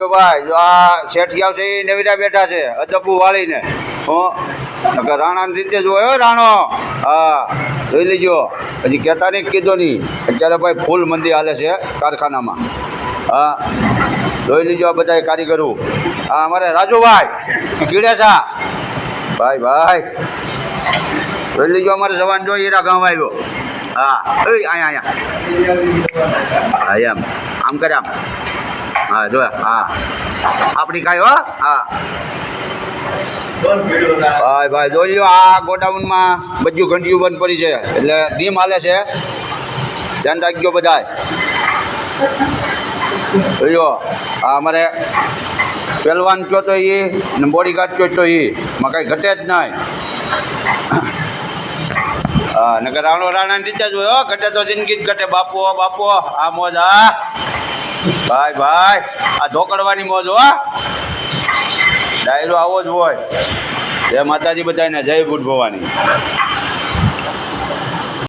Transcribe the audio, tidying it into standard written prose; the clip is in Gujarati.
ભાઈ જો આ શેઠિયાવ છે એ નવીરા બેઠા છે અદબુ વાળીને રાણા રીતે જોયો રાણો હા જોઈ લીજો હજી કહેતા નહીં કીધો નહીં અત્યારે ભાઈ ફૂલ મંદી હાલે છે કારખાનામાં હા જોઈ લીજો આ બધા કારીગરો હા અમારે રાજુભાઈ કીડેસા ભાઈ ભાઈ જોઈ લીજો અમારે જવાન જો હીરા ગામ આવ્યો હા અહીંયા હા એમ આમ કરે આમ હા જોયા હા આપણી કાંઈ હો હા ભાઈ ભાઈ જોઈ લો આ ગોડાઉનમાં બધું ઘંટિયું બંધ પડી છે એટલે ડીમ હાલે છે ધ્યાન રાખજો બધા જોયો આ અમારે પહેલવાન કયો તો એ ને બોડીગાર્ડ કયો તો એ માં કાંઈ ઘટે જ નહીં હા નકર રાણો રાણા રીતે જ હોય ઘટે તો જિંદગી જ ઘટે બાપો બાપો આ મોજ હા ભાઈ ભાઈ આ ધોકડવાની મોજ હો ડાયરો આવો જ હોય જય માતાજી બધાને જય બુટ ભવાની